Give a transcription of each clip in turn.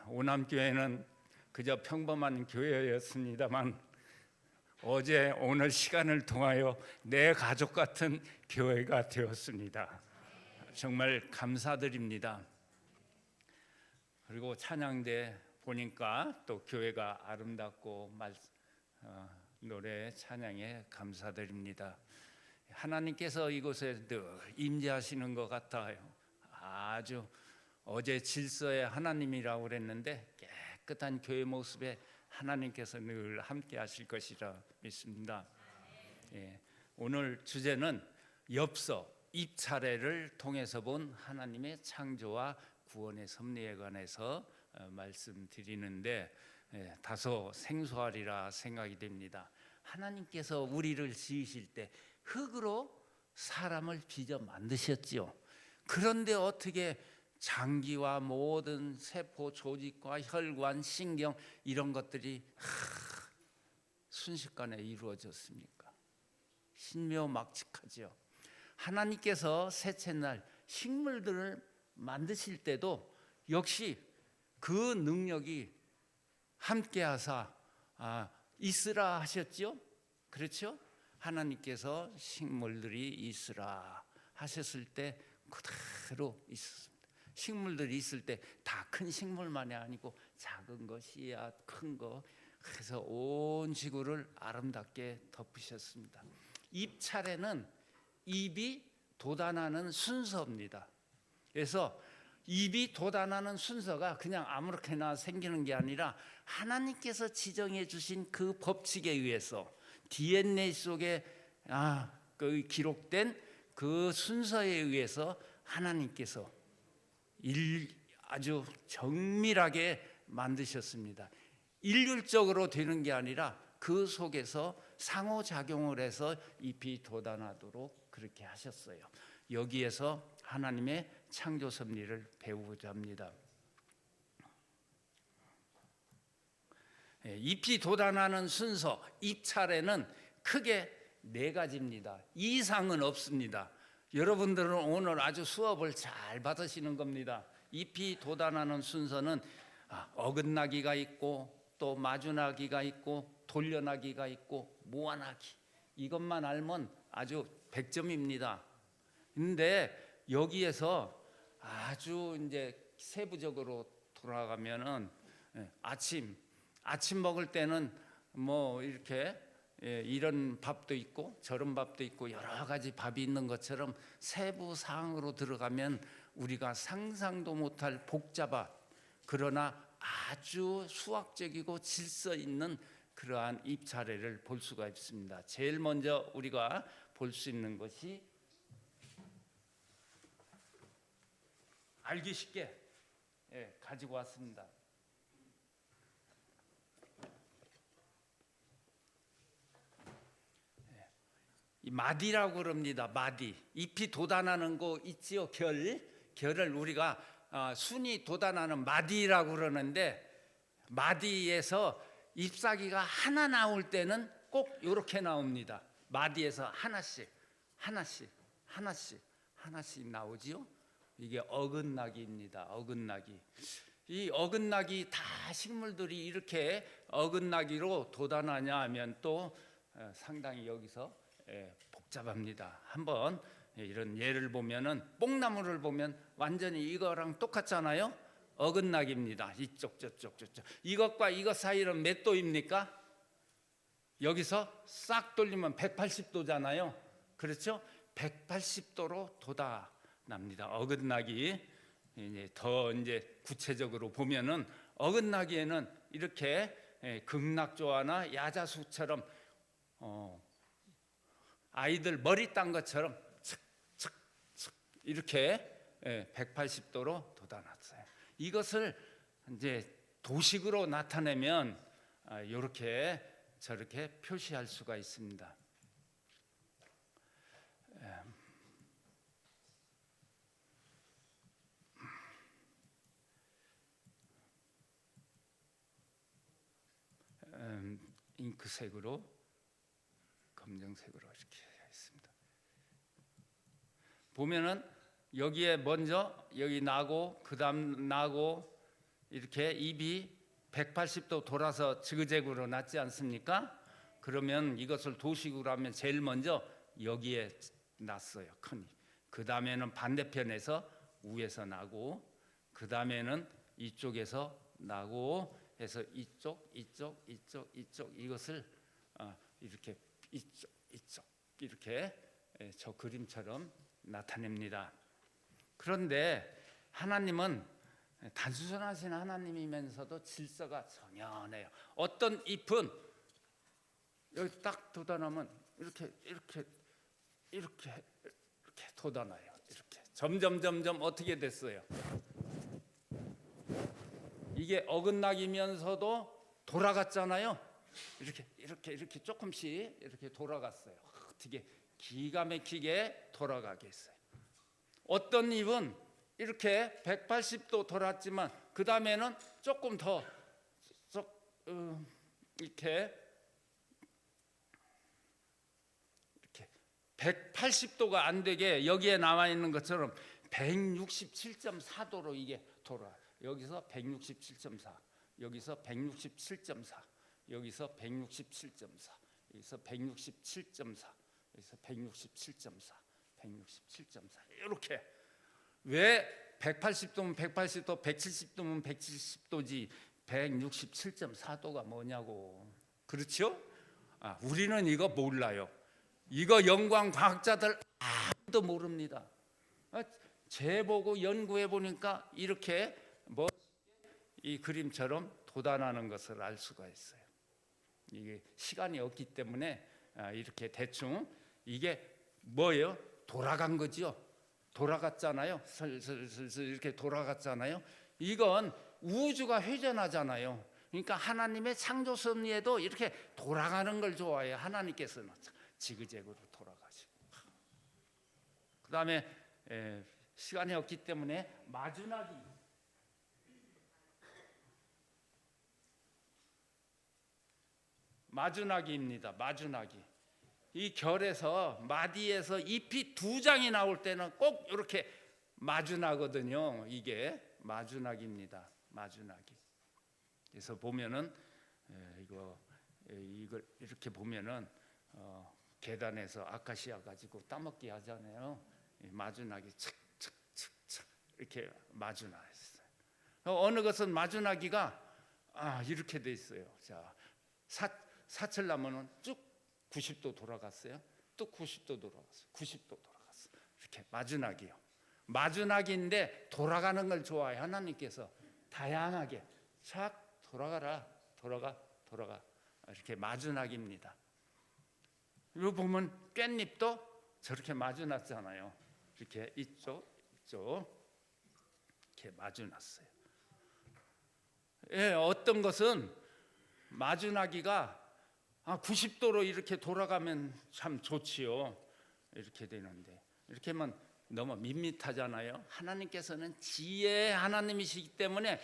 오남교회는 그저 평범한 교회였습니다만 어제 오늘 시간을 통하여 내 가족 같은 교회가 되었습니다. 정말 감사드립니다. 그리고 찬양대 보니까 또 교회가 아름답고 노래 찬양에 감사드립니다. 하나님께서 이곳에 늘 임재하시는 것 같아요. 아주 어제 질서의 하나님이라고 그랬는데 깨끗한 교회 모습에 하나님께서 늘 함께 하실 것이라 믿습니다. 오늘 주제는 엽서 입차례를 통해서 본 하나님의 창조와 구원의 섭리에 관해서 말씀드리는데 다소 생소하리라 생각이 됩니다. 하나님께서 우리를 지으실 때 흙으로 사람을 빚어 만드셨지요. 그런데 어떻게 장기와 모든 세포 조직과 혈관, 신경 이런 것들이 순식간에 이루어졌습니까? 신묘막측하죠. 하나님께서 셋째 날 식물들을 만드실 때도 역시 그 능력이 함께하사 있으라 하셨죠. 그렇죠? 하나님께서 식물들이 있으라 하셨을 때 그대로 있었습니다. 식물들이 있을 때 다 큰 식물만이 아니고 작은 거, 씨앗, 큰 거, 그래서 온 지구를 아름답게 덮으셨습니다. 입차례는 입이 돋아나는 순서입니다. 그래서 입이 돋아나는 순서가 그냥 아무렇게나 생기는 게 아니라 하나님께서 지정해 주신 그 법칙에 의해서 DNA 속에 기록된 그 순서에 의해서 하나님께서 아주 정밀하게 만드셨습니다. 일률적으로 되는 게 아니라 그 속에서 상호작용을 해서 잎이 돋아나도록 그렇게 하셨어요. 여기에서 하나님의 창조 섭리를 배우고자 합니다. 잎이 돋아나는 순서, 잎차례는 크게 네 가지입니다. 이상은 없습니다. 여러분들은 오늘 아주 수업을 잘 받으시는 겁니다. 잎이 돋아나는 순서는 어긋나기가 있고 또 마주나기가 있고 돌려나기가 있고 모아나기, 이것만 알면 아주 100점입니다. 근데 여기에서 아주 이제 세부적으로 돌아가면은 아침 먹을 때는 뭐 이렇게 이런 밥도 있고 저런 밥도 있고 여러 가지 밥이 있는 것처럼 세부 사항으로 들어가면 우리가 상상도 못할 복잡한, 그러나 아주 수학적이고 질서 있는 그러한 입차례를 볼 수가 있습니다. 제일 먼저 우리가 볼 수 있는 것이 알기 쉽게 가지고 왔습니다. 이 마디라고 그럽니다. 마디. 잎이 돋아나는 거 있지요. 결을 우리가 순이 돋아나는 마디라고 그러는데, 마디에서 잎사귀가 하나 나올 때는 꼭 이렇게 나옵니다. 마디에서 하나씩 나오지요. 이게 어긋나기입니다. 어긋나기. 이 어긋나기 다 식물들이 이렇게 어긋나기로 돋아나냐 하면 또 상당히 여기서 복잡합니다. 한번 이런 예를 보면은 뽕나무를 보면 완전히 이거랑 똑같잖아요. 어긋나기입니다. 이쪽 저쪽. 이것과 이것 사이는 몇 도입니까? 여기서 싹 돌리면 180도잖아요. 그렇죠? 180도로 돋아납니다. 어긋나기. 더 이제 구체적으로 보면은 어긋나기에는 이렇게 극락조화나 야자수처럼 아이들 머리 딴 것처럼 척척척 이렇게 180도로 돋아났어요. 이것을 이제 도식으로 나타내면 이렇게 저렇게 표시할 수가 있습니다. 잉크색으로, 검정색으로 이렇게 있습니다. 보면은 여기에 먼저 여기 나고, 그다음 나고, 이렇게 입이 180도 돌아서 지그재그로 났지 않습니까? 그러면 이것을 도식으로 하면 제일 먼저 여기에 났어요. 큰 입. 그 다음에는 반대편에서 위에서 나고, 그 다음에는 이쪽에서 나고 해서 이쪽 이것을 이렇게 이쪽 이렇게 저 그림처럼 나타냅니다. 그런데 하나님은 단순하신 하나님이면서도 질서가 정연해요. 어떤 잎은 여기 딱 돋아나면 이렇게 돋아나요. 이렇게 점점 어떻게 됐어요? 이게 어긋나기면서도 돌아갔잖아요. 이렇게 조금씩 이렇게 돌아갔어요. 어떻게 기가 막히게 돌아가게 했어요. 어떤 잎은 이렇게 180도 돌았지만 그 다음에는 조금 더 이렇게 180도가 안 되게 여기에 나와 있는 것처럼 167.4도로 이게 돌아요. 여기서 167.4, 여기서 167.4, 여기서 167.4, 여기서 167.4, 여기서 167.4, 167.4 이렇게. 왜 180도면 180도, 170도면 170도지 167.4도가 뭐냐고. 그렇죠? 우리는 이거 몰라요. 이거 영광 과학자들 아무도 모릅니다. 재보고 연구해 보니까 이렇게 이 그림처럼 돋아나는 것을 알 수가 있어요. 이게 시간이 없기 때문에 이렇게 대충 이게 뭐예요? 돌아간 거죠. 돌아갔잖아요. 슬슬 이렇게 돌아갔잖아요. 이건 우주가 회전하잖아요. 그러니까 하나님의 창조 섭리에도 이렇게 돌아가는 걸 좋아해요. 하나님께서는 지그재그로 돌아가시고. 그 다음에 시간이 없기 때문에 마주나기입니다. 마주나기. 이 결에서 마디에서 잎이 두 장이 나올 때는 꼭 이렇게 마주나거든요. 이게 마주나기입니다. 마주나기. 그래서 보면은 이걸 이렇게 보면은 계단에서 아카시아 가지고 따먹기 하잖아요. 마주나기 착착착착 이렇게 마주나있어요. 어느 것은 마주나기가 이렇게 돼 있어요. 자, 사철나무는 쭉 90도 돌아갔어요. 또 90도 돌아갔어요. 90도 돌아갔어요. 이렇게 마주나기요. 마주나기인데 돌아가는 걸 좋아해. 하나님께서 다양하게 착 돌아가 이렇게 마주나기입니다. 이거 보면 깻잎도 저렇게 마주났잖아요. 이렇게 이쪽 이렇게 마주났어요. 어떤 것은 마주나기가 90도로 이렇게 돌아가면 참 좋지요. 이렇게 되는데 이렇게 하면 너무 밋밋하잖아요. 하나님께서는 지혜의 하나님이시기 때문에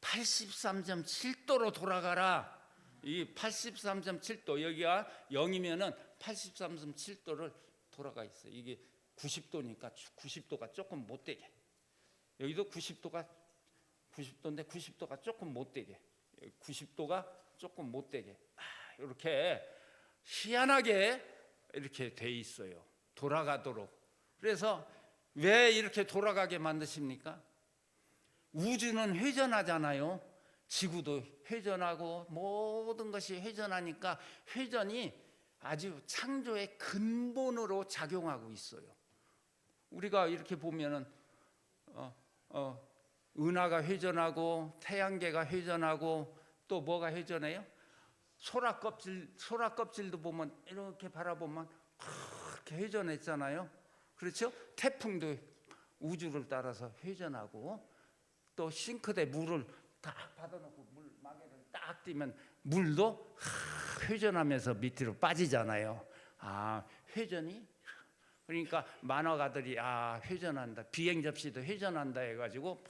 83.7도로 돌아가라. 이 83.7도 여기가 0이면은 83.7도를 돌아가 있어요. 이게 90도니까 90도가 조금 못 되게. 여기도 90도인데 90도가 조금 못 되게. 90도가 조금 못 되게. 이렇게 희한하게 이렇게 돼 있어요. 돌아가도록. 그래서 왜 이렇게 돌아가게 만드십니까? 우주는 회전하잖아요. 지구도 회전하고 모든 것이 회전하니까 회전이 아주 창조의 근본으로 작용하고 있어요. 우리가 이렇게 보면은 은하가 회전하고 태양계가 회전하고 또 뭐가 회전해요? 소라 껍질도 보면 이렇게 바라보면 그렇게 회전했잖아요. 그렇죠? 태풍도 우주를 따라서 회전하고 또 싱크대 물을 딱 받아놓고 물 마개를 딱 띄면 물도 회전하면서 밑으로 빠지잖아요. 회전이 그러니까 만화가들이 회전한다. 비행 접시도 회전한다 해가지고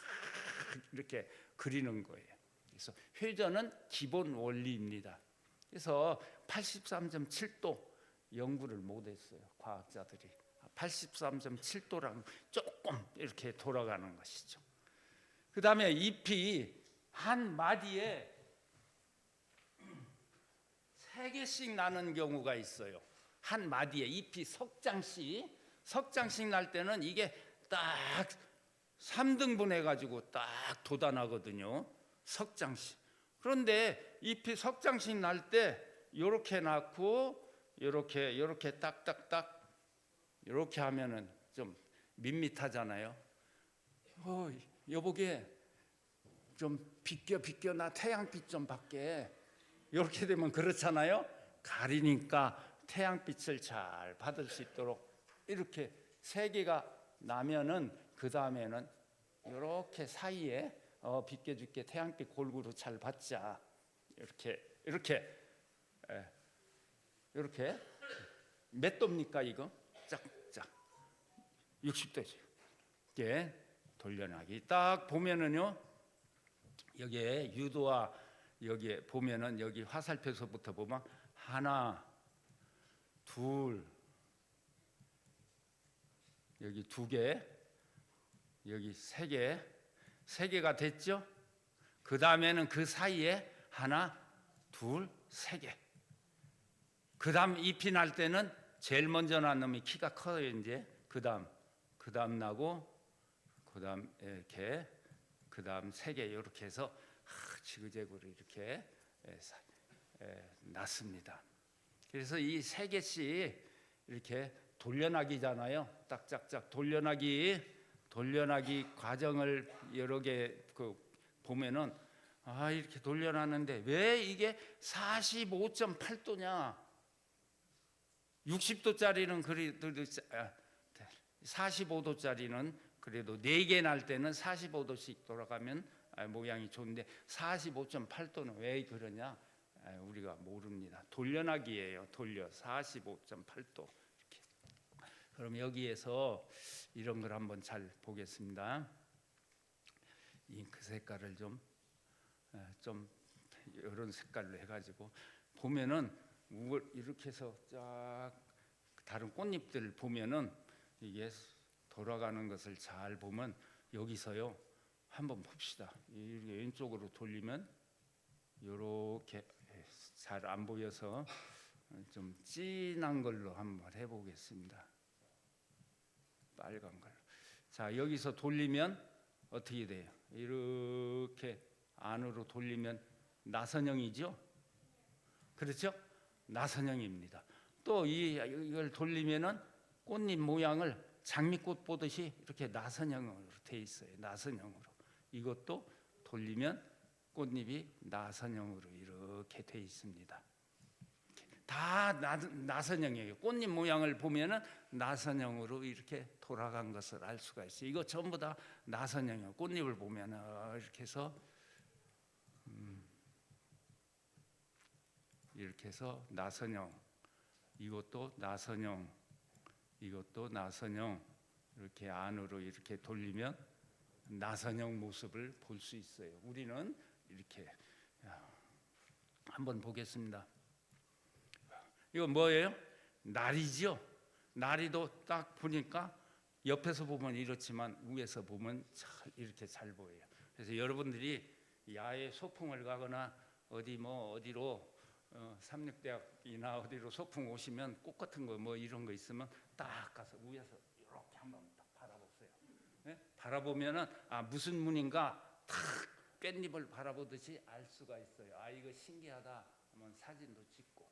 이렇게 그리는 거예요. 그래서 회전은 기본 원리입니다. 그래서 83.7도 연구를 못했어요. 과학자들이 83.7도랑 조금 이렇게 돌아가는 것이죠. 그 다음에 잎이 한 마디에 3개씩 나는 경우가 있어요. 한 마디에 잎이 석장씩 날 때는 이게 딱 3등분 해가지고 딱 돋아나거든요. 석장씩. 그런데 잎이 석장씩 날 때 이렇게 낳고 이렇게 딱딱딱 이렇게 하면은 좀 밋밋하잖아요. 여보게 좀 비껴 나 태양빛 좀 받게. 이렇게 되면 그렇잖아요. 가리니까 태양빛을 잘 받을 수 있도록 이렇게 3개가 나면은 그 다음에는 이렇게 사이에 비껴줄게 태양빛 골고루 잘 받자. 이렇게 몇 도입니까 이거? 짝짝 60도죠. 이게 돌려나기 딱 보면은요. 여기에 유도와 여기에 보면은 여기 화살표서부터 보면 하나, 둘, 여기 2개, 여기 3개, 3개가 됐죠? 그 다음에는 그 사이에 하나, 둘, 3개. 그 다음 잎이 날 때는 제일 먼저 난 놈이 키가 커요. 이제 그 다음 나고 그 다음 이렇게 그 다음 3개 이렇게 해서 지그재그로 이렇게 났습니다. 그래서 이 3개씩 이렇게 돌려나기잖아요. 딱짝짝 돌려나기 과정을 여러 개 보면은 이렇게 돌려놨는데 왜 이게 45.8도냐? 60도짜리는 그래도 45도짜리는 그래도 4개 날 때는 45도씩 돌아가면 모양이 좋은데 45.8도는 왜 그러냐? 우리가 모릅니다. 돌려나기예요. 45.8도. 이렇게. 그럼 여기에서 이런 걸 한번 잘 보겠습니다. 잉크 색깔을 좀 이런 색깔로 해가지고 보면은 이렇게 해서 쫙 다른 꽃잎들 보면은 이게 돌아가는 것을 잘 보면 여기서요 한번 봅시다. 왼쪽으로 돌리면 이렇게 잘 안 보여서 좀 진한 걸로 한번 해보겠습니다. 빨간 걸로. 자, 여기서 돌리면 어떻게 돼요? 이렇게 안으로 돌리면 나선형이죠? 그렇죠? 나선형입니다. 또 이걸 돌리면은 꽃잎 모양을 장미꽃 보듯이 이렇게 나선형으로 돼 있어요. 나선형으로. 이것도 돌리면 꽃잎이 나선형으로 이렇게 돼 있습니다. 다 나선형이에요. 꽃잎 모양을 보면은 나선형으로 이렇게 돌아간 것을 알 수가 있어요. 이거 전부 다 나선형이에요. 꽃잎을 보면은 이렇게 해서 이렇게 해서 나선형, 이것도 나선형, 이것도 나선형, 이렇게 안으로 이렇게 돌리면 나선형 모습을 볼 수 있어요. 우리는 이렇게 한번 보겠습니다. 이거 뭐예요? 나리죠. 나리도 딱 보니까 옆에서 보면 이렇지만 위에서 보면 이렇게 잘 보여요. 그래서 여러분들이 야외 소풍을 가거나 어디로 삼육대학이나 어디로 소풍 오시면 꽃 같은 거 뭐 이런 거 있으면 딱 가서 위에서 이렇게 한번 딱 바라보세요. 네? 바라보면은 무슨 문인가 탁 깻잎을 바라보듯이 알 수가 있어요. 이거 신기하다 하면 사진도 찍고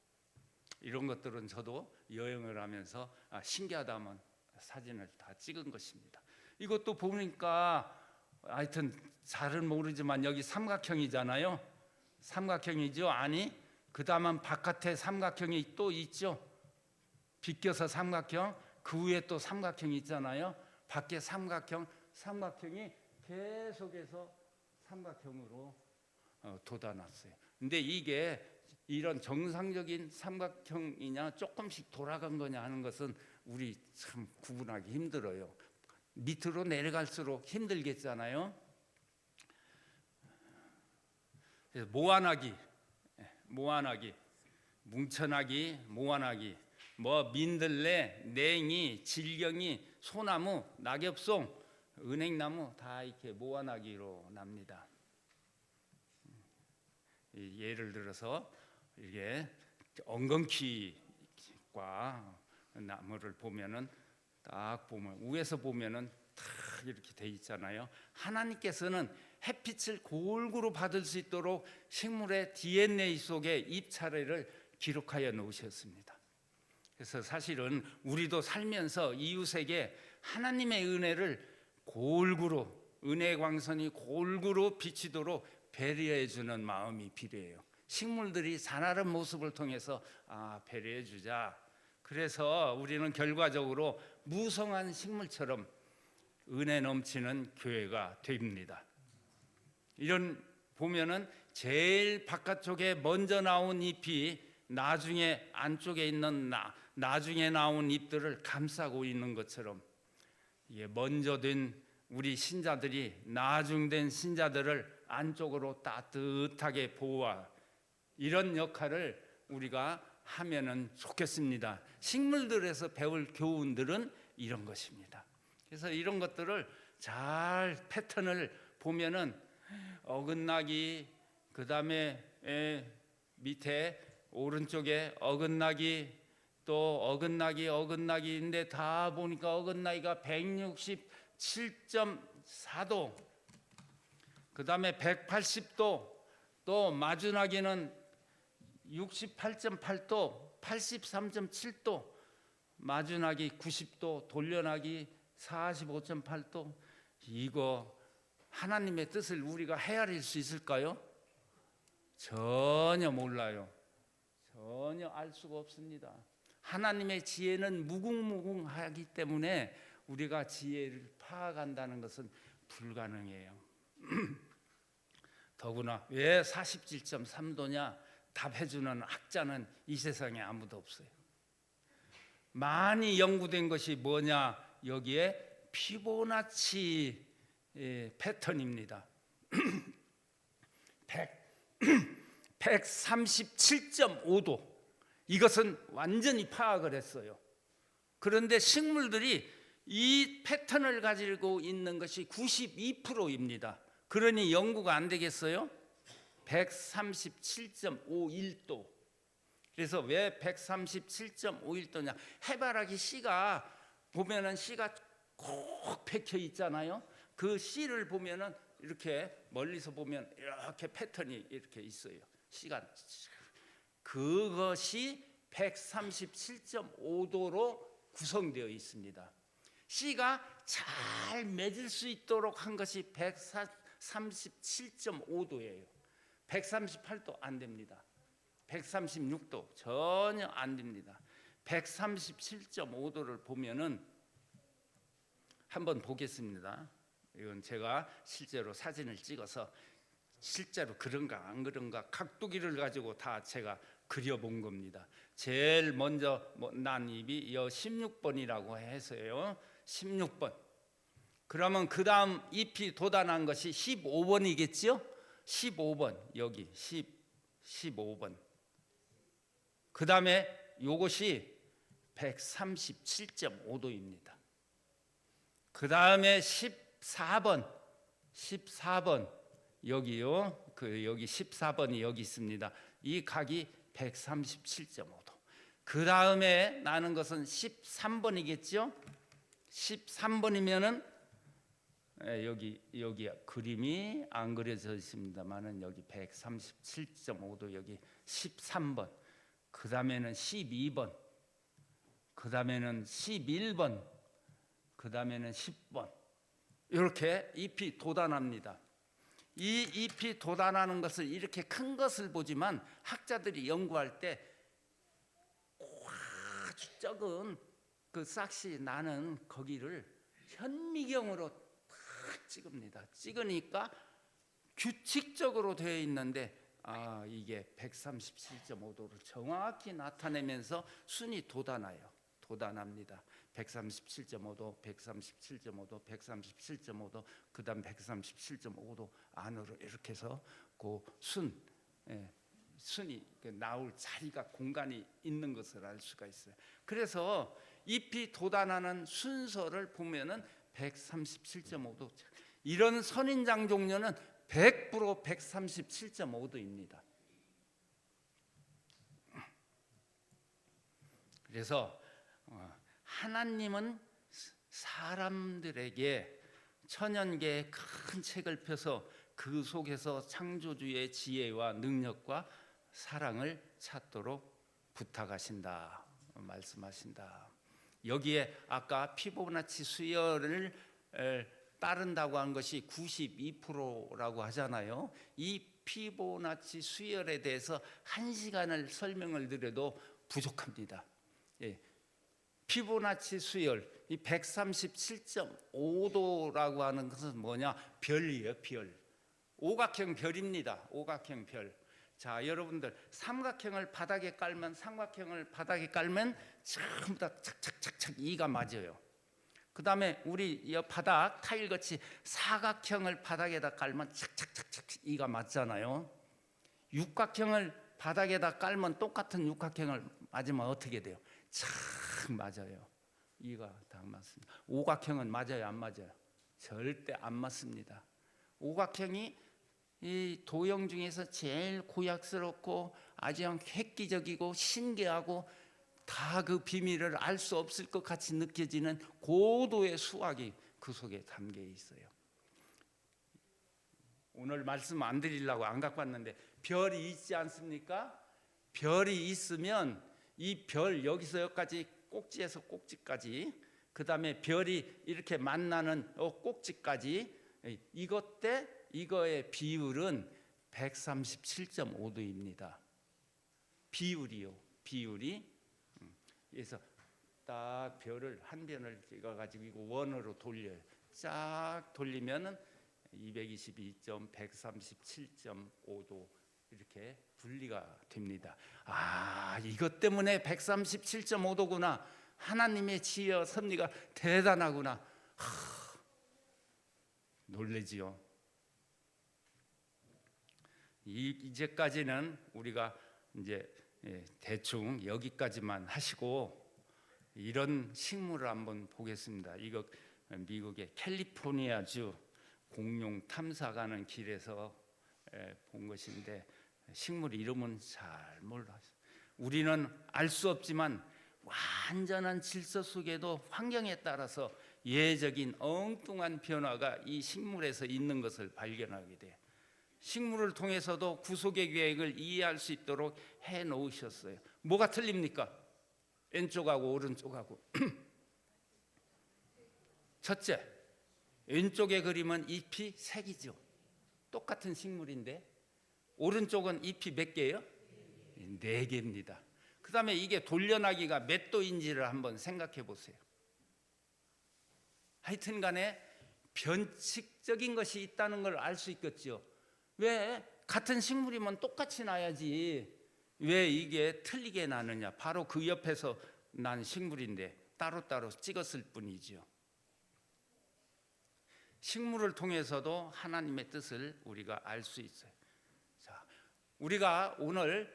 이런 것들은 저도 여행을 하면서 신기하다 하면 사진을 다 찍은 것입니다. 이것도 보니까 하여튼 잘은 모르지만 여기 삼각형이잖아요. 삼각형이죠. 그 다음은 바깥에 삼각형이 또 있죠. 비껴서 삼각형. 그 위에 또 삼각형이 있잖아요. 밖에 삼각형이 계속해서 삼각형으로 돋아났어요. 근데 이게 이런 정상적인 삼각형이냐 조금씩 돌아간 거냐 하는 것은 우리 참 구분하기 힘들어요. 밑으로 내려갈수록 힘들겠잖아요. 그래서 모아나기, 뭉쳐나기, 모아나기, 민들레, 냉이, 질경이, 소나무, 낙엽송, 은행나무 다 이렇게 모아나기로 납니다. 예를 들어서 이게 엉겅퀴과 나무를 보면은 딱 보면 위에서 보면은 탁 이렇게 돼 있잖아요. 하나님께서는 햇빛을 골고루 받을 수 있도록 식물의 DNA 속에 잎 차례를 기록하여 놓으셨습니다. 그래서 사실은 우리도 살면서 이웃에게 하나님의 은혜를 골고루, 은혜 광선이 골고루 비치도록 배려해 주는 마음이 필요해요. 식물들이 자라는 모습을 통해서 배려해 주자. 그래서 우리는 결과적으로 무성한 식물처럼 은혜 넘치는 교회가 됩니다. 이런 보면은 제일 바깥쪽에 먼저 나온 잎이 나중에 안쪽에 있는 나중에 나온 잎들을 감싸고 있는 것처럼, 이게 먼저 된 우리 신자들이 나중된 신자들을 안쪽으로 따뜻하게 보호하, 이런 역할을 우리가 하면은 좋겠습니다. 식물들에서 배울 교훈들은 이런 것입니다. 그래서 이런 것들을 잘 패턴을 보면은 어긋나기, 그 다음에 밑에 오른쪽에 어긋나기, 또 어긋나기인데 다 보니까 어긋나기가 167.4도, 그 다음에 180도, 또 마주나기는 68.8도, 83.7도, 마주나기 90도, 돌려나기 45.8도. 이거 하나님의 뜻을 우리가 헤아릴 수 있을까요? 전혀 몰라요. 전혀 알 수가 없습니다. 하나님의 지혜는 무궁무궁하기 때문에 우리가 지혜를 파악한다는 것은 불가능해요. 더구나 왜 47.3도냐 답해주는 학자는 이 세상에 아무도 없어요. 많이 연구된 것이 뭐냐, 여기에 피보나치 패턴입니다. 137.5도, 이것은 완전히 파악을 했어요. 그런데 식물들이 이 패턴을 가지고 있는 것이 92%입니다. 그러니 연구가 안 되겠어요? 137.51도. 그래서 왜 137.51도냐? 해바라기 씨가 보면은 씨가 꼭 박혀 있잖아요. 그 씨를 보면은 이렇게 멀리서 보면 이렇게 패턴이 이렇게 있어요. 씨가, 그것이 137.5도로 구성되어 있습니다. 씨가 잘 맺을 수 있도록 한 것이 137.5도예요. 138도 안 됩니다. 136도 전혀 안 됩니다. 137.5도를 보면은 한번 보겠습니다. 이건 제가 실제로 사진을 찍어서 실제로 그런가 안 그런가 각도기를 가지고 다 제가 그려본 겁니다. 제일 먼저 난 잎이 16번이라고 해서요. 16번. 그러면 그 다음 잎이 돋아난 것이 15번이겠죠? 15번 여기 15번. 그 다음에 요것이 137.5도입니다. 그 다음에 14번 여기요. 여기 14번이 여기 있습니다. 이 각이 137.5도. 그 다음에 나는 것은 13번이겠죠? 13번이면은 여기 그림이 안 그려져 있습니다만은 여기 137.5도, 여기 13번. 그 다음에는 12번. 그 다음에는 11번. 그 다음에는 10번. 이렇게 잎이 돋아납니다. 이 잎이 돋아나는 것을 이렇게 큰 것을 보지만 학자들이 연구할 때 아주 적은 그 싹시 나는 거기를 현미경으로 탁 찍습니다. 찍으니까 규칙적으로 되어 있는데 이게 137.5도를 정확히 나타내면서 순이 돋아납니다. 137.5도, 137.5도, 137.5도, 그 다음 137.5도 안으로 이렇게 해서 그 순이 나올 자리가 공간이 있는 것을 알 수가 있어요. 그래서 잎이 돋아나는 순서를 보면은 137.5도. 이런 선인장 종류는 100% 137.5도입니다. 그래서 하나님은 사람들에게 천연계의 큰 책을 펴서 그 속에서 창조주의 지혜와 능력과 사랑을 찾도록 부탁하신다, 말씀하신다. 여기에 아까 피보나치 수열을 따른다고 한 것이 92%라고 하잖아요. 이 피보나치 수열에 대해서 1시간을 설명을 드려도 부족합니다. 예. 피보나치 수열, 이 137.5도라고 하는 것은 뭐냐? 별이에요, 별. 오각형 별입니다. 오각형 별. 자, 여러분들 삼각형을 바닥에 깔면 전부 다 착착착착 이가 맞아요. 그 다음에 우리 이 바닥 타일같이 사각형을 바닥에다 깔면 착착착착 이가 맞잖아요. 육각형을 바닥에다 깔면 똑같은 육각형을 맞으면 어떻게 돼요? 착 맞아요. 이가 다 맞습니다. 오각형은 맞아요, 안 맞아요? 절대 안 맞습니다. 오각형이 이 도형 중에서 제일 고약스럽고 아주 획기적이고 신기하고 다 그 비밀을 알 수 없을 것 같이 느껴지는 고도의 수학이 그 속에 담겨 있어요. 오늘 말씀 안 드리려고 안 갖고 왔는데 별이 있지 않습니까? 별이 있으면 이 별 여기서 여기까지 꼭지에서 꼭지까지, 그 다음에 별이 이렇게 만나는 꼭지까지, 이거의 비율은 137.5도입니다. 비율이. 그래서 딱 별을 한 변을 찍어가지고 원으로 돌려요. 쫙 돌리면은 222.137.5도 이렇게 분리가 됩니다. 아, 이것 때문에 137.5도구나. 하나님의 지혜와 섭리가 대단하구나. 놀라지요. 이제까지는 우리가 이제 대충 여기까지만 하시고 이런 식물을 한번 보겠습니다. 이거 미국의 캘리포니아주 공룡 탐사 가는 길에서 본 것인데 식물 이름은 잘 몰라요. 우리는 알 수 없지만 완전한 질서 속에도 환경에 따라서 예적인 엉뚱한 변화가 이 식물에서 있는 것을 발견하게 돼요. 식물을 통해서도 구속의 계획을 이해할 수 있도록 해 놓으셨어요. 뭐가 틀립니까? 왼쪽하고 오른쪽하고. 첫째, 왼쪽의 그림은 잎이 색이죠. 똑같은 식물인데 오른쪽은 잎이 몇 개예요? 4개입니다. 그 다음에 이게 돌려나기가 몇 도인지를 한번 생각해 보세요. 하여튼 간에 변칙적인 것이 있다는 걸 알 수 있겠죠. 왜 같은 식물이면 똑같이 나야지 왜 이게 틀리게 나느냐? 바로 그 옆에서 난 식물인데 따로따로 찍었을 뿐이죠. 식물을 통해서도 하나님의 뜻을 우리가 알 수 있어요. 자, 우리가 오늘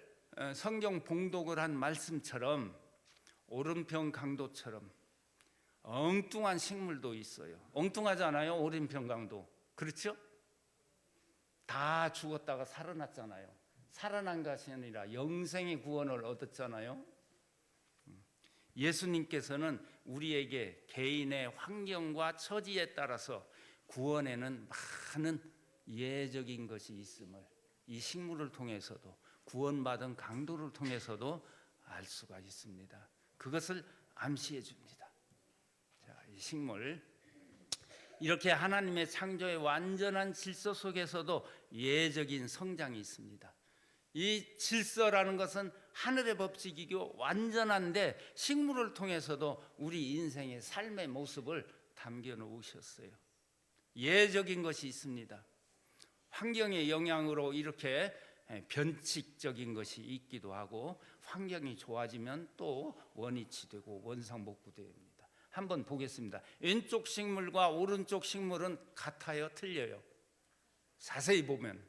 성경 봉독을 한 말씀처럼 오른편 강도처럼 엉뚱한 식물도 있어요. 엉뚱하잖아요, 오른편 강도. 그렇죠? 다 죽었다가 살아났잖아요. 살아난 것이 아니라 영생의 구원을 얻었잖아요. 예수님께서는 우리에게 개인의 환경과 처지에 따라서 구원에는 많은 예적인 것이 있음을 이 식물을 통해서도 구원받은 강도를 통해서도 알 수가 있습니다. 그것을 암시해 줍니다. 자, 이 식물 이렇게 하나님의 창조의 완전한 질서 속에서도 예적인 성장이 있습니다. 이 질서라는 것은 하늘의 법칙이고 완전한데 식물을 통해서도 우리 인생의 삶의 모습을 담겨 놓으셨어요. 예적인 것이 있습니다. 환경의 영향으로 이렇게 변칙적인 것이 있기도 하고 환경이 좋아지면 또 원위치 되고 원상복구됩니다. 한번 보겠습니다. 왼쪽 식물과 오른쪽 식물은 같아요, 틀려요? 자세히 보면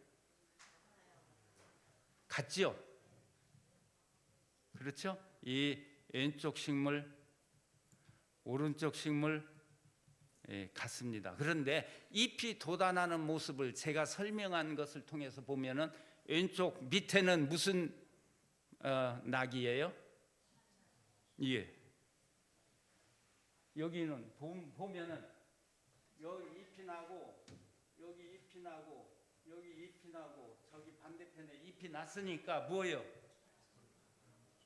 같죠? 그렇죠? 이 왼쪽 식물, 오른쪽 식물 같습니다. 그런데 잎이 돋아나는 모습을 제가 설명한 것을 통해서 보면은 왼쪽 밑에는 무슨 낙이에요? 예. 여기는 보면은 여기 잎이 나고 여기 잎이 나고 여기 잎이 나고 저기 반대편에 잎이 났으니까 뭐예요?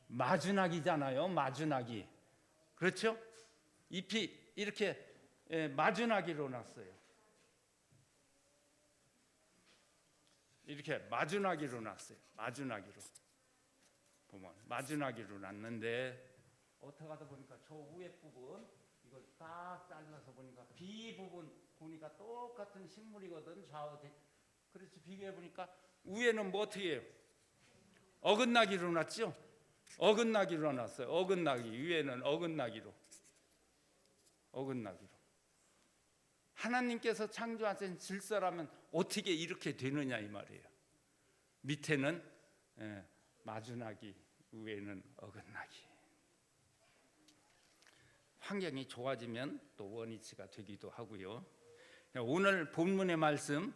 마주나기잖아요. 마주나기. 그렇죠? 잎이 이렇게 마주나기로 났어요. 이렇게 마주나기로 났어요. 마주나기로. 보면 마주나기로 났는데 어떻게 하다 보니까 저 위에 부분 이걸 딱 잘라서 보니까 B 부분 보니까 똑같은 식물이거든. 좌우. 그래서 비교해 보니까 위에는 뭐 어떻게 해요? 어긋나기로 났죠? 어긋나기로 났어요. 어긋나기. 위에는 어긋나기로. 어긋나기로. 하나님께서 창조하신 질서라면 어떻게 이렇게 되느냐 이 말이에요. 밑에는 마주나기, 위에는 어긋나기. 환경이 좋아지면 또 원위치가 되기도 하고요. 오늘 본문의 말씀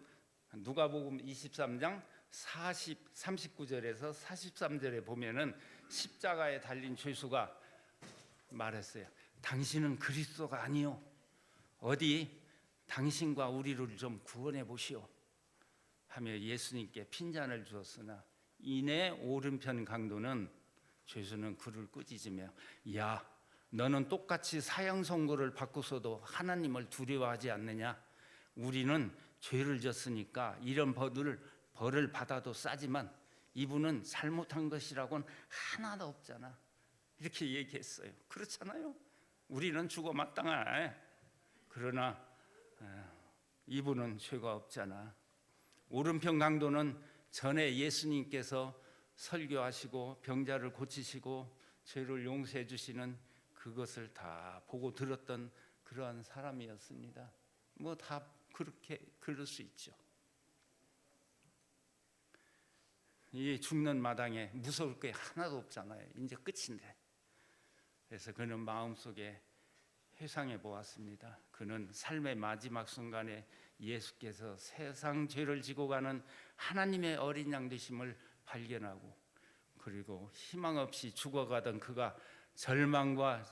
누가복음 23장 39절에서 43절에 보면은 십자가에 달린 죄수가 말했어요. 당신은 그리스도가 아니요. 어디 당신과 우리를 좀 구원해 보시오 하며 예수님께 핀잔을 주었으나 이내 오른편 강도는 죄수는 그를 꾸짖으며 야 너는 똑같이 사형 선고를 받고서도 하나님을 두려워하지 않느냐? 우리는 죄를 졌으니까 이런 벌을 받아도 싸지만 이분은 잘못한 것이라고는 하나도 없잖아. 이렇게 얘기했어요. 그렇잖아요. 우리는 죽어 마땅해. 그러나 이분은 죄가 없잖아. 오른편 강도는 전에 예수님께서 설교하시고 병자를 고치시고 죄를 용서해 주시는 그것을 다 보고 들었던 그러한 사람이었습니다. 뭐 다 그렇게 그럴 수 있죠. 이 죽는 마당에 무서울 게 하나도 없잖아요. 이제 끝인데. 그래서 그는 마음속에 회상해 보았습니다. 그는 삶의 마지막 순간에 예수께서 세상 죄를 지고 가는 하나님의 어린 양 되심을 발견하고 그리고 희망 없이 죽어가던 그가 절망과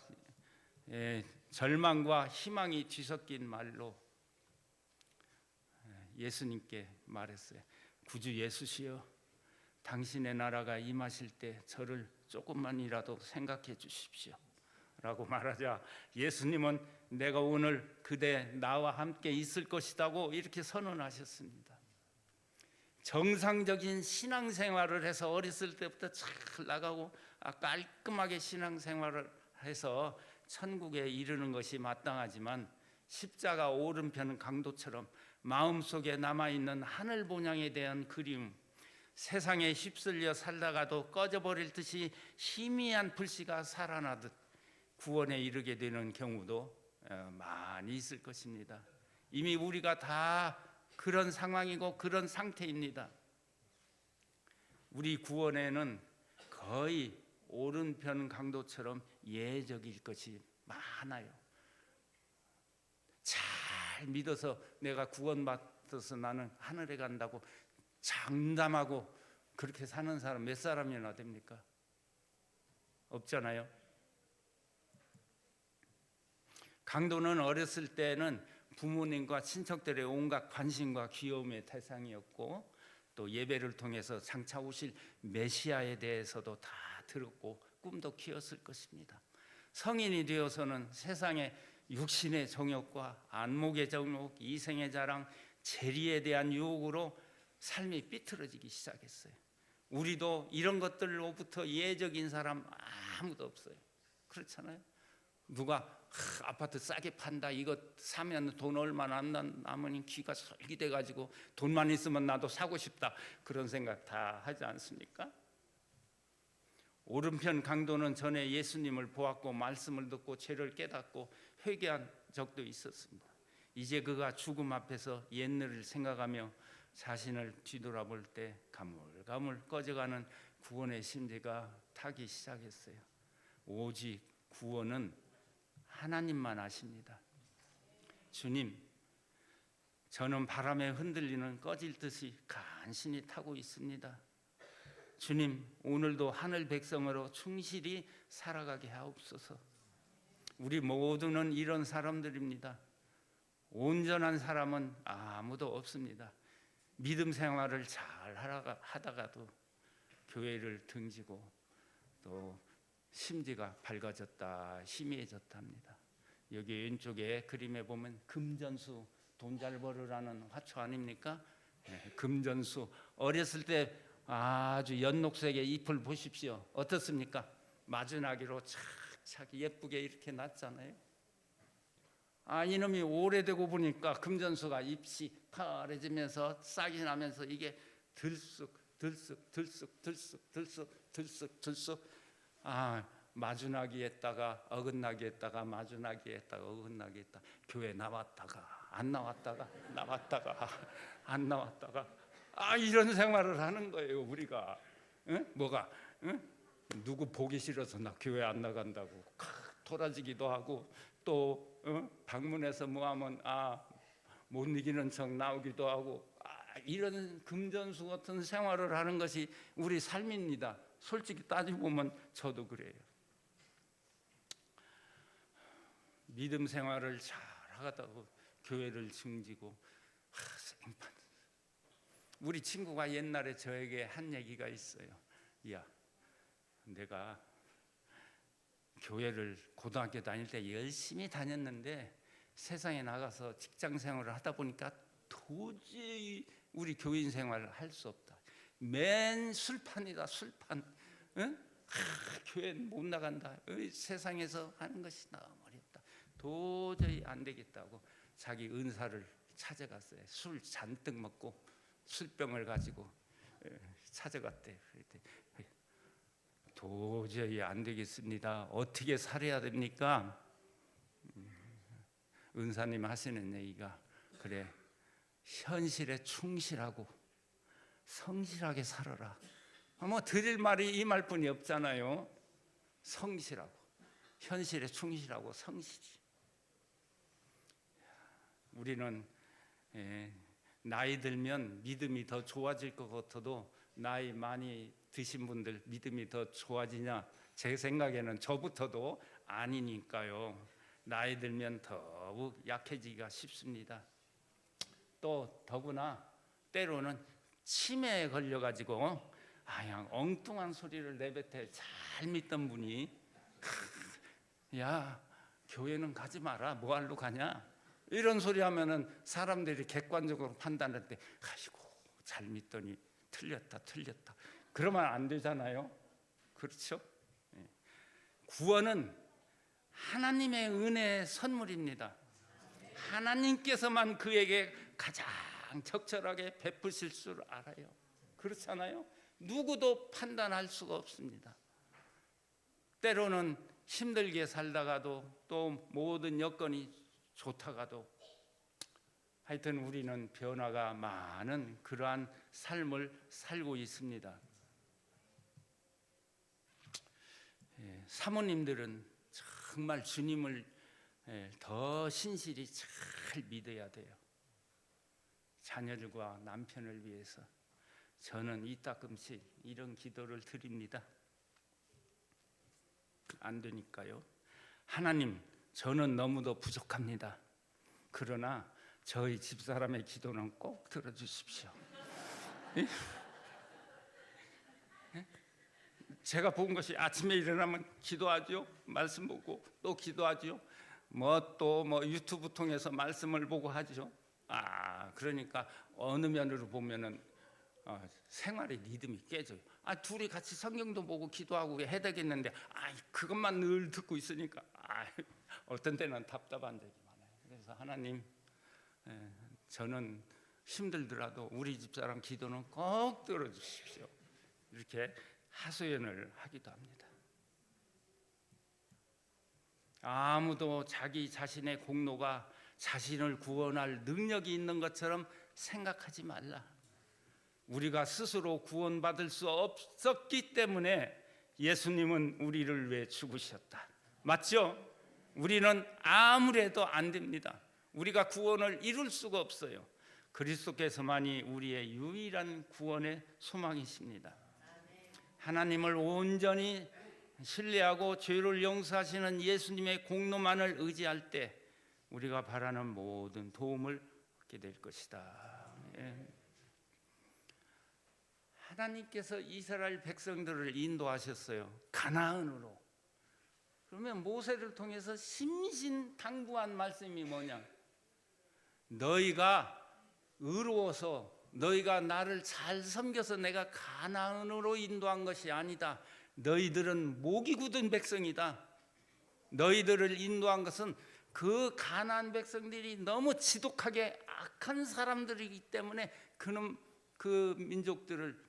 희망이 뒤섞인 말로 예수님께 말했어요. 구주 예수시여, 당신의 나라가 임하실 때 저를 조금만이라도 생각해 주십시오 라고 말하자 예수님은 내가 오늘 그대 나와 함께 있을 것이라고 이렇게 선언하셨습니다. 정상적인 신앙생활을 해서 어렸을 때부터 잘 나가고 깔끔하게 신앙생활을 해서 천국에 이르는 것이 마땅하지만 십자가 오른편 강도처럼 마음속에 남아있는 하늘 본향에 대한 그리움, 세상에 휩쓸려 살다가도 꺼져버릴 듯이 희미한 불씨가 살아나듯 구원에 이르게 되는 경우도 많이 있을 것입니다. 이미 우리가 다 그런 상황이고 그런 상태입니다. 우리 구원에는 거의 오른편 강도처럼 예적일 것이 많아요. 잘 믿어서 내가 구원받아서 나는 하늘에 간다고 장담하고 그렇게 사는 사람 몇 사람이나 됩니까? 없잖아요. 강도는 어렸을 때는 부모님과 친척들의 온갖 관심과 귀여움의 대상이었고 또 예배를 통해서 장차 오실 메시아에 대해서도 다 들었고 꿈도 키웠을 것입니다. 성인이 되어서는 세상의 육신의 정욕과 안목의 정욕, 이생의 자랑, 재리에 대한 유혹으로 삶이 삐뚤어지기 시작했어요. 우리도 이런 것들로부터 예적인 사람 아무도 없어요. 그렇잖아요. 누가 아파트 싸게 판다, 이거 사면 돈 얼마 안 남으니 귀가 솔깃해가지고 돈만 있으면 나도 사고 싶다, 그런 생각 다 하지 않습니까? 오른편 강도는 전에 예수님을 보았고 말씀을 듣고 죄를 깨닫고 회개한 적도 있었습니다. 이제 그가 죽음 앞에서 옛날을 생각하며 자신을 뒤돌아볼 때 가물가물 꺼져가는 구원의 심지가 타기 시작했어요. 오직 구원은 하나님만 아십니다. 주님, 저는 바람에 흔들리는 꺼질 듯이 간신히 타고 있습니다. 주님, 오늘도 하늘 백성으로 충실히 살아가게 하옵소서. 우리 모두는 이런 사람들입니다. 온전한 사람은 아무도 없습니다. 믿음 생활을 잘 하다가도 교회를 등지고 또 심지가 밝아졌다, 희미해졌다 합니다. 여기 왼쪽에 그림에 보면 금전수, 돈 잘 벌으라는 화초 아닙니까? 금전수. 어렸을 때 아주 연녹색의 잎을 보십시오. 어떻습니까? 마주나기로 착착 예쁘게 이렇게 났잖아요. 이놈이 오래되고 보니까 금전수가 잎이 파래지면서 싹이 나면서 이게 들쑥 마주나기 했다가 어긋나기 했다가 마주나기 했다가 어긋나기 했다가 교회 나왔다가 안 나왔다가 나왔다가 안 나왔다가 이런 생활을 하는 거예요. 우리가 뭐가 누구 보기 싫어서 나 교회 안 나간다고 돌아지기도 하고 또 방문해서 뭐하면 못 이기는 척 나오기도 하고 이런 금전수 같은 생활을 하는 것이 우리 삶입니다. 솔직히 따지고 보면 저도 그래요. 믿음 생활을 잘 하다고 교회를 등지고 우리 친구가 옛날에 저에게 한 얘기가 있어요. 야, 내가 교회를 고등학교 다닐 때 열심히 다녔는데 세상에 나가서 직장 생활을 하다 보니까 도저히 우리 교인 생활을 할 수 없다. 맨 술판이다, 술판. 교회는 못 나간다. 세상에서 하는 것이 너무 어렵다. 도저히 안 되겠다고 자기 은사를 찾아갔어요. 술 잔뜩 먹고 술병을 가지고 찾아갔대. 도저히 안 되겠습니다. 어떻게 살아야 됩니까? 은사님 하시는 얘기가 그래, 현실에 충실하고 성실하게 살아라. 뭐 드릴 말이 이 말뿐이 없잖아요. 성실하고 현실에 충실하고 성실히. 우리는 나이 들면 믿음이 더 좋아질 것 같아도 나이 많이 드신 분들 믿음이 더 좋아지냐? 제 생각에는 저부터도 아니니까요. 나이 들면 더욱 약해지기가 쉽습니다. 또 더구나 때로는 치매에 걸려가지고 그냥 엉뚱한 소리를 내뱉어 잘 믿던 분이 야, 교회는 가지 마라. 뭐하러 가냐? 이런 소리 하면은 사람들이 객관적으로 판단할 때 아이고 잘 믿더니 틀렸다. 그러면 안 되잖아요. 그렇죠? 구원은 하나님의 은혜의 선물입니다. 하나님께서만 그에게 가장 적절하게 베푸실 줄 알아요. 그렇잖아요? 누구도 판단할 수가 없습니다. 때로는 힘들게 살다가도 또 모든 여건이 좋다가도 하여튼 우리는 변화가 많은 그러한 삶을 살고 있습니다. 사모님들은 정말 주님을 더 신실히 잘 믿어야 돼요. 자녀들과 남편을 위해서 저는 이따금씩 이런 기도를 드립니다. 안 되니까요. 하나님, 저는 너무도 부족합니다. 그러나 저희 집사람의 기도는 꼭 들어주십시오. 제가 본 것이 아침에 일어나면 기도하죠. 말씀 보고 또 기도하죠. 또 유튜브 통해서 말씀을 보고 하죠. 그러니까 어느 면으로 보면은 생활의 리듬이 깨져요. 둘이 같이 성경도 보고 기도하고 해야 되겠는데 그것만 늘 듣고 있으니까 어떤 때는 답답한 적이 많아요. 그래서 하나님, 저는 힘들더라도 우리 집사람 기도는 꼭 들어주십시오. 이렇게 하소연을 하기도 합니다. 아무도 자기 자신의 공로가 자신을 구원할 능력이 있는 것처럼 생각하지 말라. 우리가 스스로 구원받을 수 없었기 때문에 예수님은 우리를 위해 죽으셨다. 맞죠? 우리는 아무래도 안 됩니다. 우리가 구원을 이룰 수가 없어요. 그리스도께서만이 우리의 유일한 구원의 소망이십니다. 하나님을 온전히 신뢰하고 죄를 용서하시는 예수님의 공로만을 의지할 때 우리가 바라는 모든 도움을 얻게 될 것이다. 하나님께서 이스라엘 백성들을 인도하셨어요. 가나안으로. 그러면 모세를 통해서 심신당부한 말씀이 뭐냐? 너희가 의로워서 너희가 나를 잘 섬겨서 내가 가나안으로 인도한 것이 아니다. 너희들은 목이 굳은 백성이다. 너희들을 인도한 것은 그 가나안 백성들이 너무 지독하게 악한 사람들이기 때문에 그는 그 민족들을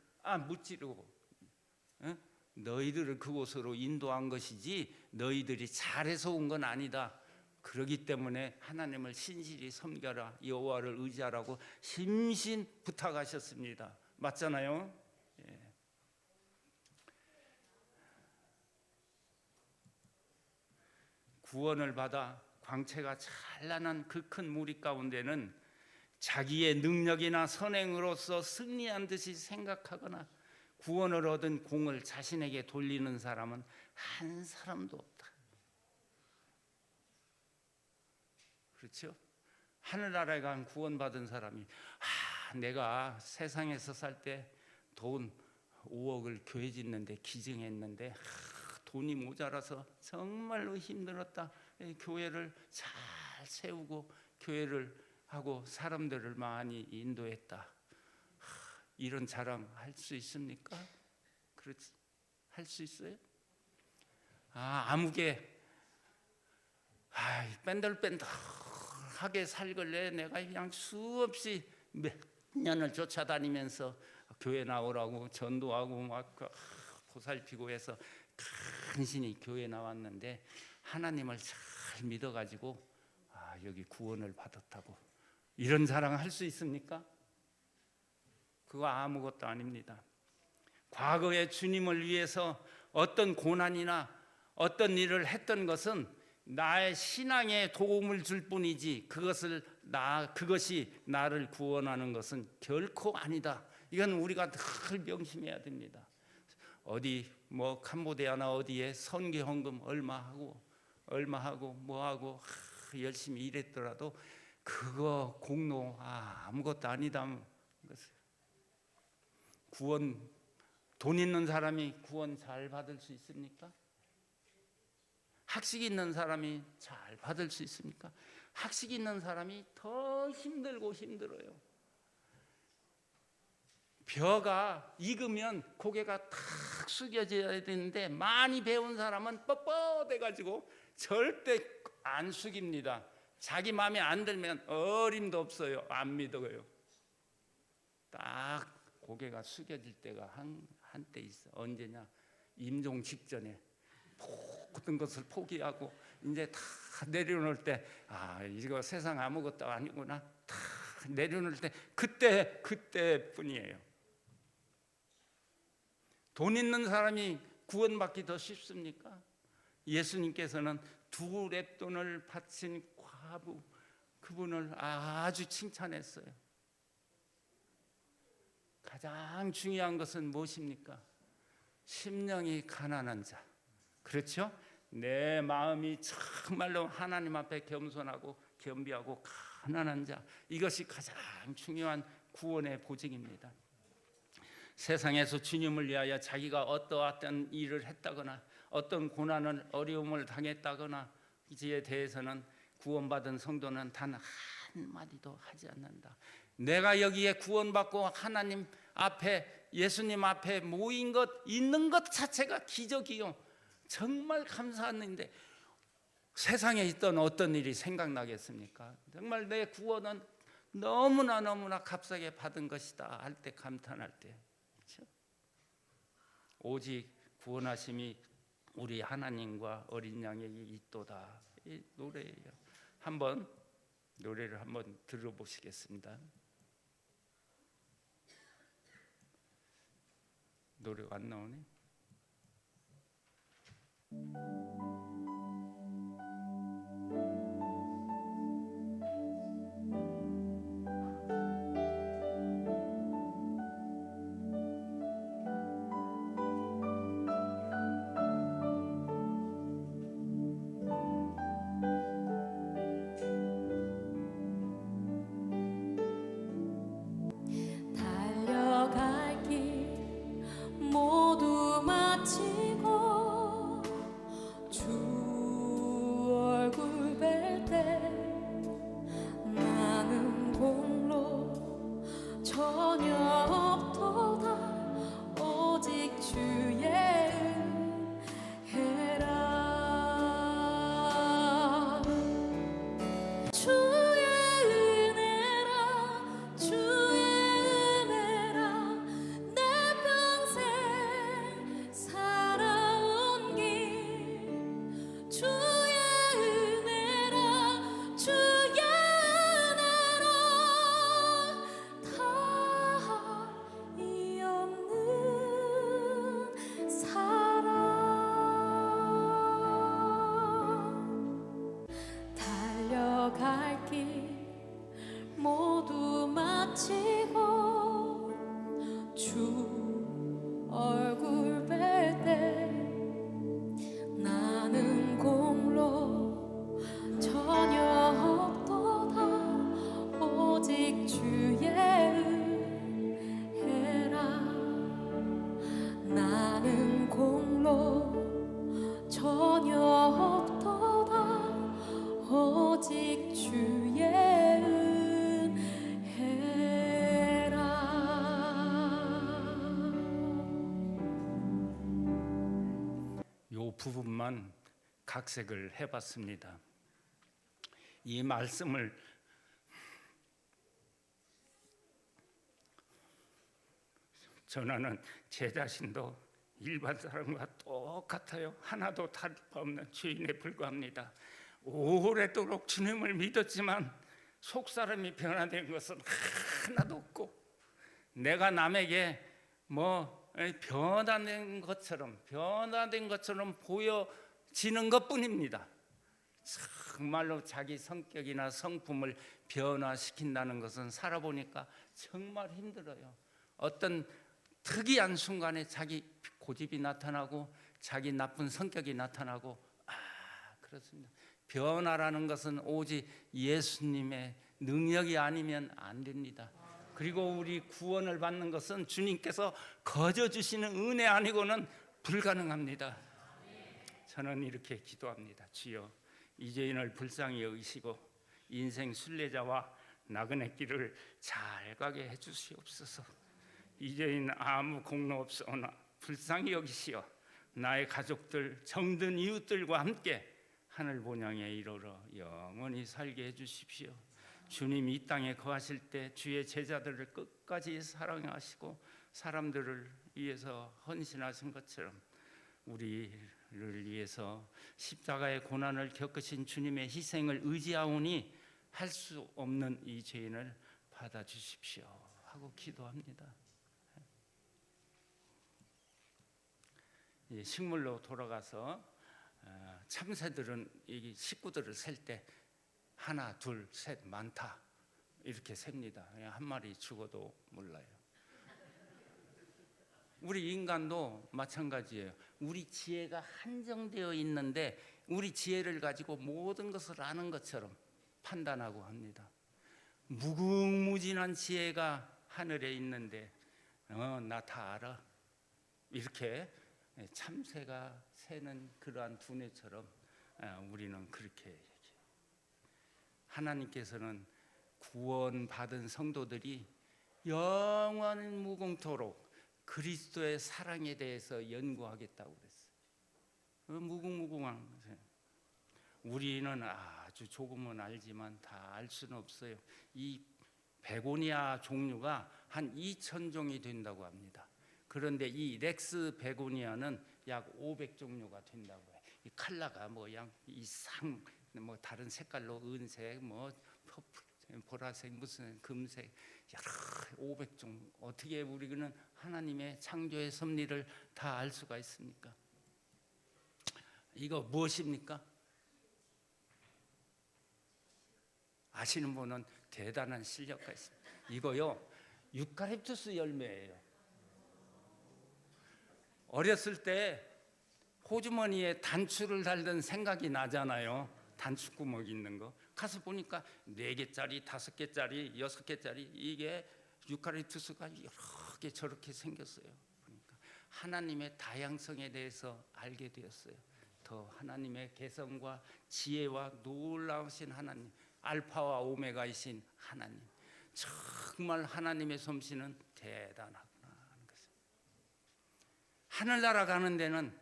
무찌르고 너희들을 그곳으로 인도한 것이지 너희들이 잘해서 온 건 아니다. 그렇기 때문에 하나님을 신실히 섬겨라, 여호와를 의지하라고 심신 부탁하셨습니다. 맞잖아요? 예. 구원을 받아 광채가 찬란한 그 큰 무리 가운데는 자기의 능력이나 선행으로서 승리한 듯이 생각하거나 구원을 얻은 공을 자신에게 돌리는 사람은 한 사람도 없다. 그렇죠? 하늘나라에 간 구원받은 사람이 내가 세상에서 살 때 돈 5억을 교회 짓는데 기증했는데 돈이 모자라서 정말로 힘들었다. 교회를 잘 세우고 교회를 하고 사람들을 많이 인도했다. 이런 자랑 할 수 있습니까? 그렇지? 할 수 있어요? 아무개 뺀들뺀들하게 살길래 내가 그냥 수없이 몇 년을 쫓아다니면서 교회 나오라고 전도하고 막 보살피고 해서 간신히 교회 나왔는데 하나님을 잘 믿어가지고 여기 구원을 받았다고 이런 자랑 할 수 있습니까? 그거 아무것도 아닙니다. 과거에 주님을 위해서 어떤 고난이나 어떤 일을 했던 것은 나의 신앙에 도움을 줄 뿐이지 그것이 나를 구원하는 것은 결코 아니다. 이건 우리가 늘 명심해야 됩니다. 어디 캄보디아나 어디에 선교 헌금 얼마 하고 뭐하고 열심히 일했더라도 그거 공로 아무것도 아니다. 구원 돈 있는 사람이 구원 잘 받을 수 있습니까? 학식 있는 사람이 잘 받을 수 있습니까? 학식 있는 사람이 더 힘들어요. 벼가 익으면 고개가 탁 숙여져야 되는데 많이 배운 사람은 뻣뻣해가지고 절대 안 숙입니다. 자기 마음에 안 들면 어림도 없어요. 안 믿어요. 딱 고개가 숙여질 때가 한때 있어. 언제냐? 임종 직전에 모든 것을 포기하고 이제 다 내려놓을 때 이거 세상 아무것도 아니구나 다 내려놓을 때 그때뿐이에요. 돈 있는 사람이 구원받기 더 쉽습니까? 예수님께서는 2 렙돈을 바친 과부 그분을 아주 칭찬했어요. 가장 중요한 것은 무엇입니까? 심령이 가난한 자. 그렇죠? 내 마음이 정말로 하나님 앞에 겸손하고 겸비하고 가난한 자. 이것이 가장 중요한 구원의 보증입니다. 세상에서 주님을 위하여 자기가 어떠한 일을 했다거나 어떤 고난을 어려움을 당했다거나 이에 대해서는 구원받은 성도는 단 한마디도 하지 않는다. 내가 여기에 구원받고 하나님 앞에 예수님 앞에 모인 것 있는 것 자체가 기적이요. 정말 감사한 일인데 세상에 있던 어떤 일이 생각나겠습니까? 정말 내 구원은 너무나 값싸게 받은 것이다 할 때 감탄할 때 그렇죠? 오직 구원하심이 우리 하나님과 어린 양에게 있도다. 이 노래예요. 노래를 한번 들어보시겠습니다. 노래가 안 나오네. 공로 전혀 없도다. 오직 주의 은혜라. 요 부분만 각색을 해봤습니다. 이 말씀을 전하는 제 자신도 일반 사람과 똑같아요. 하나도 다름없는 죄인에 불과합니다. 오래도록 주님을 믿었지만 속사람이 변화된 것은 하나도 없고, 내가 남에게 변화된 것처럼 보여지는 것뿐입니다. 정말로 자기 성격이나 성품을 변화시킨다는 것은 살아보니까 정말 힘들어요. 어떤 특이한 순간에 자기 고집이 나타나고 자기 나쁜 성격이 나타나고, 그렇습니다. 변화라는 것은 오직 예수님의 능력이 아니면 안 됩니다. 그리고 우리 구원을 받는 것은 주님께서 거저 주시는 은혜 아니고는 불가능합니다. 저는 이렇게 기도합니다. 주여, 이 죄인을 불쌍히 여기시고 인생 순례자와 나그네 길을 잘 가게 해주시옵소서. 이 죄인 아무 공로 없사오나 불쌍히 여기시어 나의 가족들, 정든 이웃들과 함께 하늘 본향에 이르러 영원히 살게 해주십시오. 주님 이 땅에 거하실 때 주의 제자들을 끝까지 사랑하시고 사람들을 위해서 헌신하신 것처럼 우리를 위해서 십자가의 고난을 겪으신 주님의 희생을 의지하오니 할 수 없는 이 죄인을 받아주십시오 하고 기도합니다. 식물로 돌아가서 참새들은 이 식구들을 셀 때 하나, 둘, 셋, 많다 이렇게 셉니다. 한 마리 죽어도 몰라요. 우리 인간도 마찬가지예요. 우리 지혜가 한정되어 있는데 우리 지혜를 가지고 모든 것을 아는 것처럼 판단하고 합니다. 무궁무진한 지혜가 하늘에 있는데 나 다 알아 이렇게 참새가 새는 그러한 두뇌처럼 우리는 그렇게 얘기해요. 하나님께서는 구원받은 성도들이 영원 무궁토록 그리스도의 사랑에 대해서 연구하겠다고 그랬어요. 무궁무궁한 것을 우리는 아주 조금은 알지만 다 알 수는 없어요. 이 베고니아 종류가 한 2,000종이 된다고 합니다. 그런데 이 렉스 베고니아는 약 500종류가 된다고 해요. 이 컬러가 이상 다른 색깔로 은색, 퍼플, 보라색, 무슨 금색 여러 500종. 어떻게 우리는 하나님의 창조의 섭리를 다 알 수가 있습니까? 이거 무엇입니까? 아시는 분은 대단한 실력가 있습니다. 이거요 유칼립투스 열매예요. 어렸을 때 호주머니에 단추를 달던 생각이 나잖아요. 단추구멍 있는 거 가서 보니까 4개짜리, 5개짜리, 6개짜리 이게 유칼립투스가 여러 개 저렇게 생겼어요. 그러니까 하나님의 다양성에 대해서 알게 되었어요. 더 하나님의 개성과 지혜와 놀라우신 하나님, 알파와 오메가이신 하나님, 정말 하나님의 솜씨는 대단하구나 하는 것입니다. 하늘나라 가는 데는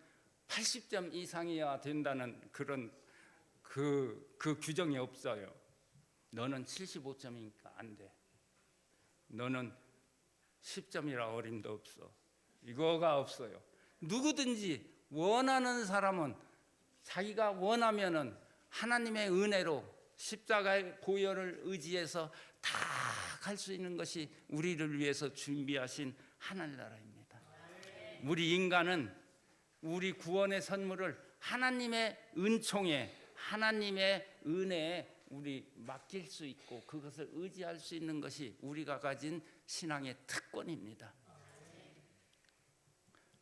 80점 이상이어야 된다는 그런 그 규정이 없어요. 너는 75점이니까 안 돼. 너는 10점이라 어림도 없어. 이거가 없어요. 누구든지 원하는 사람은 자기가 원하면은 하나님의 은혜로 십자가의 보혈을 의지해서 다 갈 수 있는 것이 우리를 위해서 준비하신 하늘나라입니다. 우리 인간은 우리 구원의 선물을 하나님의 은총에, 하나님의 은혜에 우리 맡길 수 있고 그것을 의지할 수 있는 것이 우리가 가진 신앙의 특권입니다.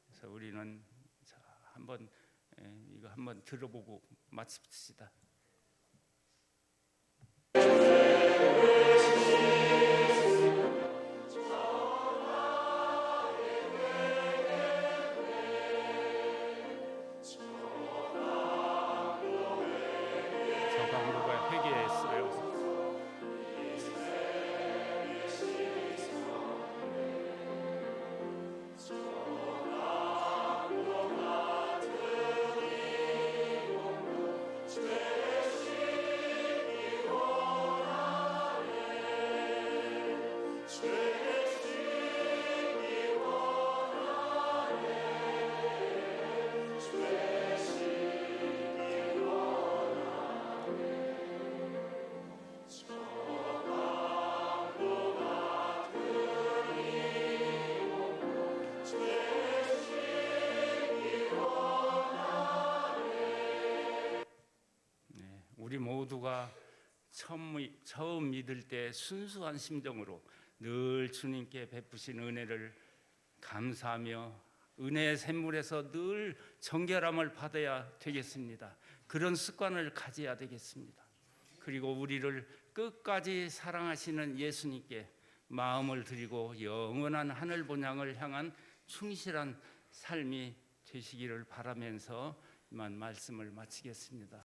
그래서 우리는 이거 한번 들어보고 마칩시다. 모두가 처음 믿을 때 순수한 심정으로 늘 주님께 베푸신 은혜를 감사하며 은혜의 샘물에서 늘 정결함을 받아야 되겠습니다. 그런 습관을 가져야 되겠습니다. 그리고 우리를 끝까지 사랑하시는 예수님께 마음을 드리고 영원한 하늘 본향을 향한 충실한 삶이 되시기를 바라면서 이만 말씀을 마치겠습니다.